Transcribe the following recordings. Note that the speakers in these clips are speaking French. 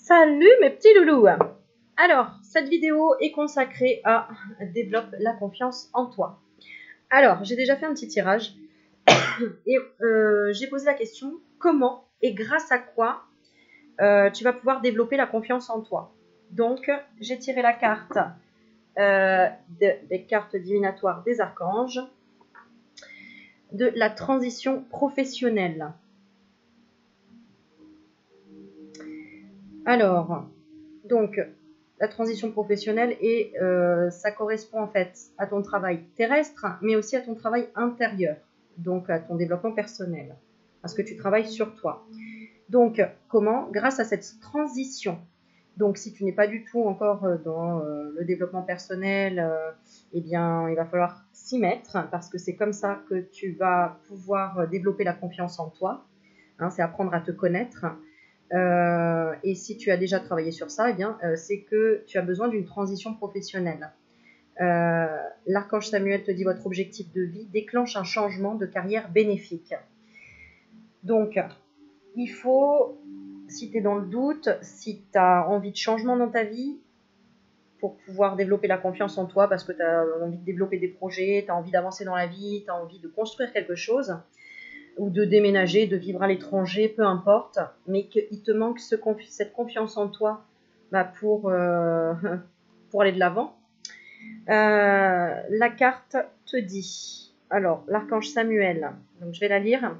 Salut mes petits loulous. Alors, cette vidéo est consacrée à développe la confiance en toi. Alors, j'ai déjà fait un petit tirage et j'ai posé la question comment et grâce à quoi tu vas pouvoir développer la confiance en toi. Donc, j'ai tiré la carte des cartes divinatoires des archanges de la transition professionnelle. Alors, donc, la transition professionnelle et ça correspond en fait à ton travail terrestre, mais aussi à ton travail intérieur, donc à ton développement personnel, parce que tu travailles sur toi. Donc, comment? Grâce à cette transition. Donc, si tu n'es pas du tout encore dans le développement personnel, eh bien, il va falloir s'y mettre, parce que c'est comme ça que tu vas pouvoir développer la confiance en toi. Hein, c'est apprendre à te connaître. Et si tu as déjà travaillé sur ça, eh bien, c'est que tu as besoin d'une transition professionnelle. L'archange Samuel te dit votre objectif de vie déclenche un changement de carrière bénéfique. Donc, il faut, si tu es dans le doute, si tu as envie de changement dans ta vie, pour pouvoir développer la confiance en toi, parce que tu as envie de développer des projets, tu as envie d'avancer dans la vie, tu as envie de construire quelque chose, ou de déménager, de vivre à l'étranger, peu importe, mais qu'il te manque cette confiance en toi pour aller de l'avant. La carte te dit, alors l'archange Samuel, donc je vais la lire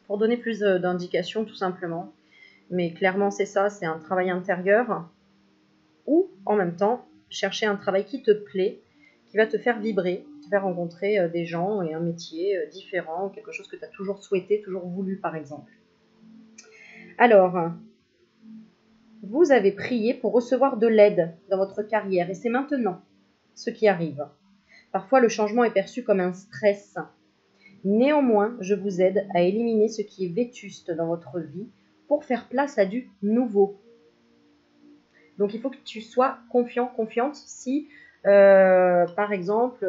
pour donner plus d'indications tout simplement, mais clairement c'est ça, c'est un travail intérieur, ou en même temps chercher un travail qui te plaît, qui va te faire vibrer, te faire rencontrer des gens et un métier différent, quelque chose que tu as toujours souhaité, toujours voulu par exemple. Alors, vous avez prié pour recevoir de l'aide dans votre carrière et c'est maintenant ce qui arrive. Parfois le changement est perçu comme un stress. Néanmoins, je vous aide à éliminer ce qui est vétuste dans votre vie pour faire place à du nouveau. Donc il faut que tu sois confiant, confiante si, par exemple,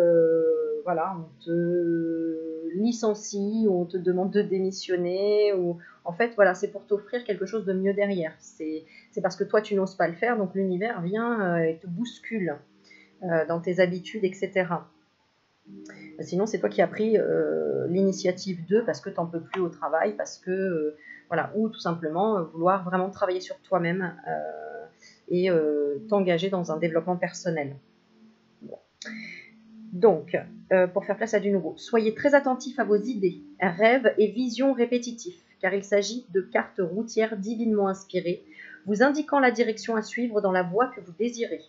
voilà, on te licencie ou on te demande de démissionner. Ou en fait, voilà, c'est pour t'offrir quelque chose de mieux derrière. C'est parce que toi, tu n'oses pas le faire, donc l'univers vient et te bouscule dans tes habitudes, etc. Sinon, c'est toi qui as pris l'initiative d'eux parce que tu n'en peux plus au travail, parce que, voilà, ou tout simplement vouloir vraiment travailler sur toi-même et t'engager dans un développement personnel. Bon. Donc, pour faire place à du nouveau, soyez très attentifs à vos idées, rêves et visions répétitifs, car il s'agit de cartes routières divinement inspirées, vous indiquant la direction à suivre dans la voie que vous désirez.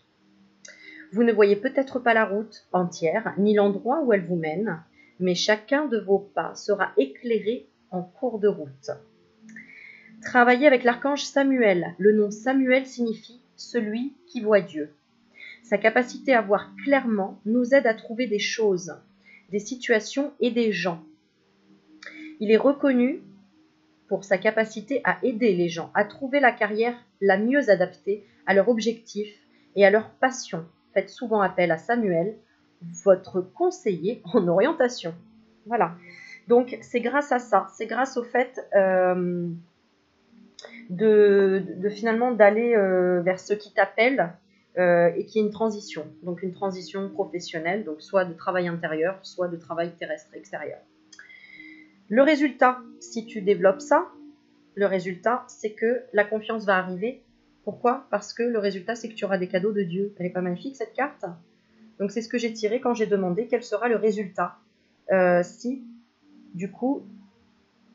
Vous ne voyez peut-être pas la route entière, ni l'endroit où elle vous mène, mais chacun de vos pas sera éclairé en cours de route. Travaillez avec l'archange Samuel. Le nom Samuel signifie « celui qui voit Dieu ». Sa capacité à voir clairement nous aide à trouver des choses, des situations et des gens. Il est reconnu pour sa capacité à aider les gens à trouver la carrière la mieux adaptée à leurs objectifs et à leurs passions. Faites souvent appel à Samuel, votre conseiller en orientation. Voilà. Donc, c'est grâce à ça, c'est grâce au fait de finalement d'aller vers ce qui t'appelle et qui est une transition. Donc, une transition professionnelle, donc soit de travail intérieur, soit de travail terrestre extérieur. Le résultat, si tu développes ça, le résultat, c'est que la confiance va arriver. Pourquoi? Parce que le résultat, c'est que tu auras des cadeaux de Dieu. Elle est pas magnifique, cette carte? Donc, c'est ce que j'ai tiré quand j'ai demandé quel sera le résultat si, du coup,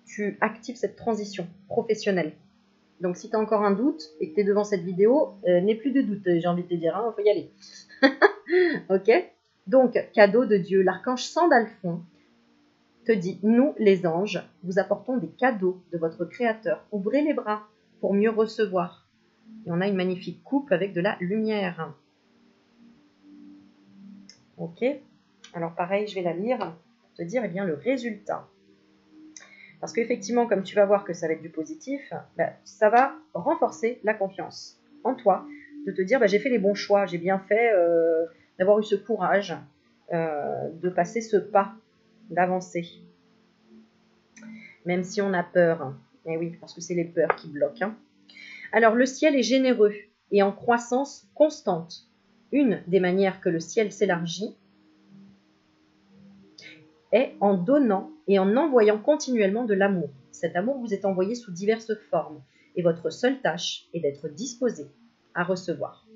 tu actives cette transition professionnelle. Donc, si tu as encore un doute et que tu es devant cette vidéo, n'aie plus de doute, j'ai envie de te dire, il faut y aller. Ok? Donc, cadeau de Dieu, l'archange Sandalphon te dit, nous, les anges, vous apportons des cadeaux de votre Créateur. Ouvrez les bras pour mieux recevoir. Et on a une magnifique coupe avec de la lumière. Ok? Alors, pareil, je vais la lire pour te dire, eh bien, le résultat. Parce qu'effectivement, comme tu vas voir que ça va être du positif, ça va renforcer la confiance en toi, de te dire, j'ai fait les bons choix, j'ai bien fait d'avoir eu ce courage de passer ce pas, d'avancer. Même si on a peur. Et oui, parce que c'est les peurs qui bloquent. Alors, le ciel est généreux et en croissance constante. Une des manières que le ciel s'élargit est en donnant et en envoyant continuellement de l'amour. Cet amour vous est envoyé sous diverses formes et votre seule tâche est d'être disposé à recevoir.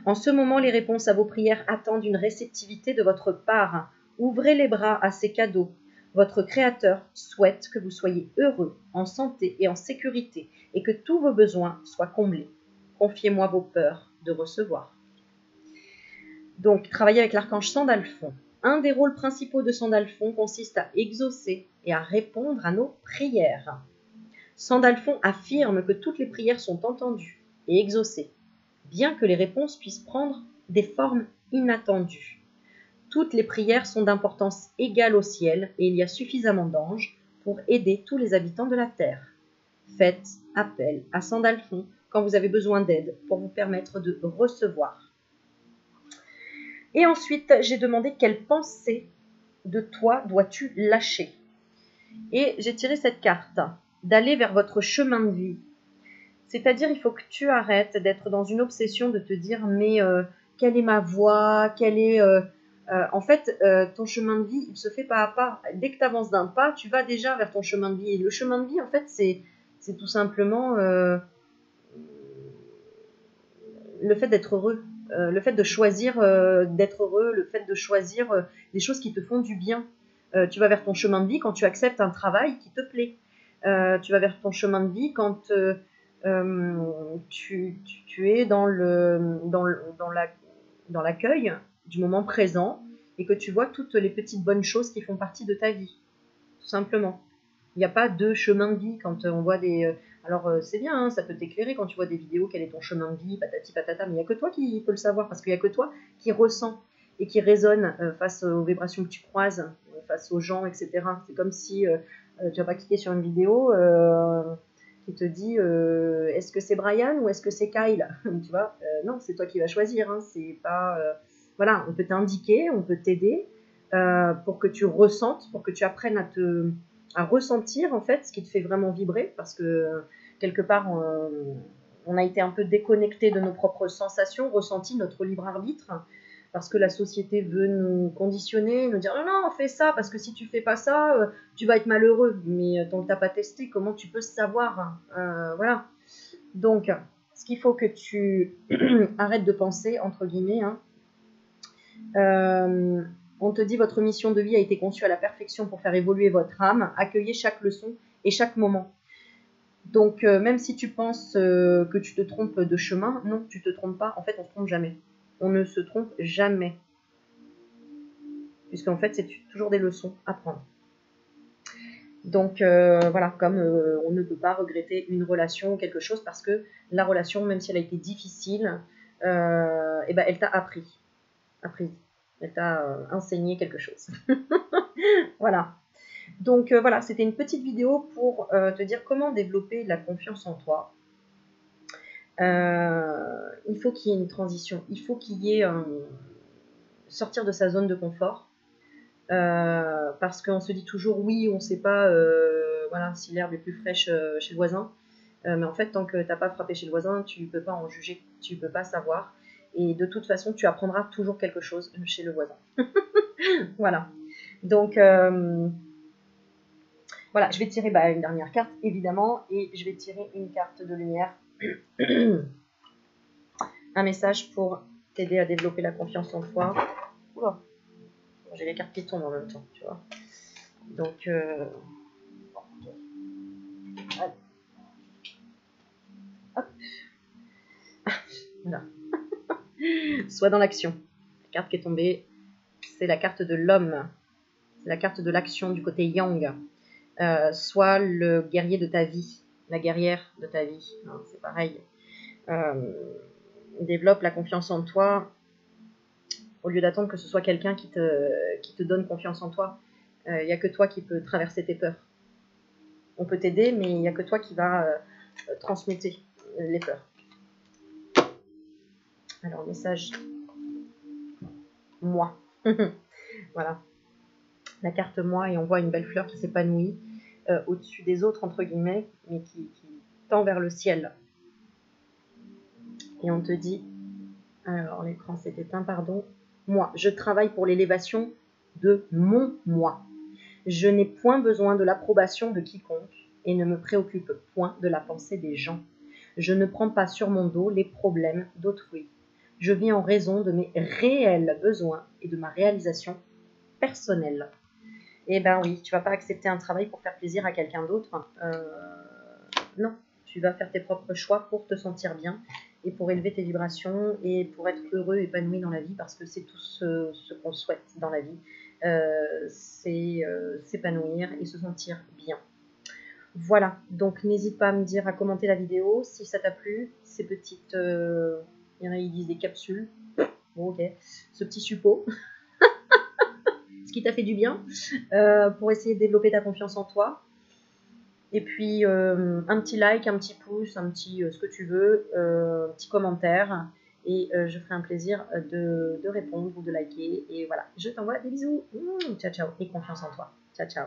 En ce moment, les réponses à vos prières attendent une réceptivité de votre part. Ouvrez les bras à ces cadeaux. Votre Créateur souhaite que vous soyez heureux, en santé et en sécurité, et que tous vos besoins soient comblés. Confiez-moi vos peurs de recevoir. Donc, travailler avec l'archange Sandalphon. Un des rôles principaux de Sandalphon consiste à exaucer et à répondre à nos prières. Sandalphon affirme que toutes les prières sont entendues et exaucées, bien que les réponses puissent prendre des formes inattendues. Toutes les prières sont d'importance égale au ciel et il y a suffisamment d'anges pour aider tous les habitants de la terre. Faites appel à Sandalphon quand vous avez besoin d'aide pour vous permettre de recevoir. Et ensuite, j'ai demandé quelle pensée de toi dois-tu lâcher. Et j'ai tiré cette carte, d'aller vers votre chemin de vie. C'est-à-dire, il faut que tu arrêtes d'être dans une obsession de te dire, mais quelle est ma voie, en fait, ton chemin de vie, il se fait pas à pas. Dès que tu avances d'un pas, tu vas déjà vers ton chemin de vie. Et le chemin de vie, en fait, c'est tout simplement le fait d'être heureux. Le fait de choisir d'être heureux, le fait de choisir des choses qui te font du bien. Tu vas vers ton chemin de vie quand tu acceptes un travail qui te plaît. Tu vas vers ton chemin de vie quand tu es dans l'accueil du moment présent et que tu vois toutes les petites bonnes choses qui font partie de ta vie, tout simplement. Il n'y a pas de chemin de vie quand on voit des... Alors c'est bien, hein, ça peut t'éclairer quand tu vois des vidéos, quel est ton chemin de vie, patati patata, mais il n'y a que toi qui peux le savoir, parce qu'il n'y a que toi qui ressens et qui résonne face aux vibrations que tu croises, face aux gens, etc. C'est comme si tu vas pas cliquer sur une vidéo qui te dit est-ce que c'est Brian ou est-ce que c'est Kyle tu vois, non, c'est toi qui vas choisir, hein, c'est pas... voilà, on peut t'indiquer, on peut t'aider pour que tu ressentes, pour que tu apprennes à ressentir en fait ce qui te fait vraiment vibrer, parce que quelque part on a été un peu déconnecté de nos propres sensations, ressenti notre libre arbitre, parce que la société veut nous conditionner, nous dire non, non, fais ça, parce que si tu fais pas ça, tu vas être malheureux. Mais tant que tu n'as pas testé, comment tu peux savoir voilà. Donc, ce qu'il faut que tu arrêtes de penser, entre guillemets, hein, on te dit votre mission de vie a été conçue à la perfection pour faire évoluer votre âme. Accueillez chaque leçon et chaque moment. Donc, même si tu penses que tu te trompes de chemin, non, tu te trompes pas. En fait, on se trompe jamais. On ne se trompe jamais. Puisqu'en fait, c'est toujours des leçons à prendre. Donc, voilà, comme on ne peut pas regretter une relation ou quelque chose, parce que la relation, même si elle a été difficile, eh ben, elle t'a appris. Elle t'a enseigné quelque chose. Voilà. Donc voilà, c'était une petite vidéo pour te dire comment développer la confiance en toi. Il faut qu'il y ait une transition. Il faut qu'il y ait sortir de sa zone de confort. Parce qu'on se dit toujours oui, on ne sait pas voilà, si l'herbe est plus fraîche chez le voisin. Mais en fait, tant que tu n'as pas frappé chez le voisin, tu ne peux pas en juger, tu ne peux pas savoir. Et de toute façon, tu apprendras toujours quelque chose chez le voisin. Voilà. Donc, voilà, je vais tirer une dernière carte, évidemment, et je vais tirer une carte de lumière. Un message pour t'aider à développer la confiance en toi. Oula, j'ai les cartes qui tombent en même temps, tu vois. Donc, allez. Hop. Voilà. Sois dans l'action. La carte qui est tombée, c'est la carte de l'homme. C'est la carte de l'action du côté yang. Sois le guerrier de ta vie, la guerrière de ta vie. Hein, c'est pareil. Développe la confiance en toi au lieu d'attendre que ce soit quelqu'un qui te donne confiance en toi. Il n'y a que toi qui peux traverser tes peurs. On peut t'aider, mais il n'y a que toi qui va transmuter les peurs. Alors, message moi. Voilà. La carte moi, et on voit une belle fleur qui s'épanouit au-dessus des autres, entre guillemets, mais qui tends vers le ciel. Et on te dit, alors l'écran s'est éteint, pardon. Moi, je travaille pour l'élévation de mon moi. Je n'ai point besoin de l'approbation de quiconque et ne me préoccupe point de la pensée des gens. Je ne prends pas sur mon dos les problèmes d'autrui. Je vis en raison de mes réels besoins et de ma réalisation personnelle. Eh ben oui, tu vas pas accepter un travail pour faire plaisir à quelqu'un d'autre. Non, tu vas faire tes propres choix pour te sentir bien et pour élever tes vibrations et pour être heureux, épanoui dans la vie, parce que c'est tout ce qu'on souhaite dans la vie. C'est s'épanouir et se sentir bien. Voilà, donc n'hésite pas à me dire, à commenter la vidéo si ça t'a plu, ces petites, il y en a qui disent des capsules, bon ok, ce petit suppôt, ce qui t'a fait du bien, pour essayer de développer ta confiance en toi. Et puis un petit like, un petit pouce, un petit ce que tu veux, un petit commentaire, et je ferai un plaisir de répondre ou de liker. Et voilà, je t'envoie des bisous. Ciao ciao, et confiance en toi. Ciao ciao.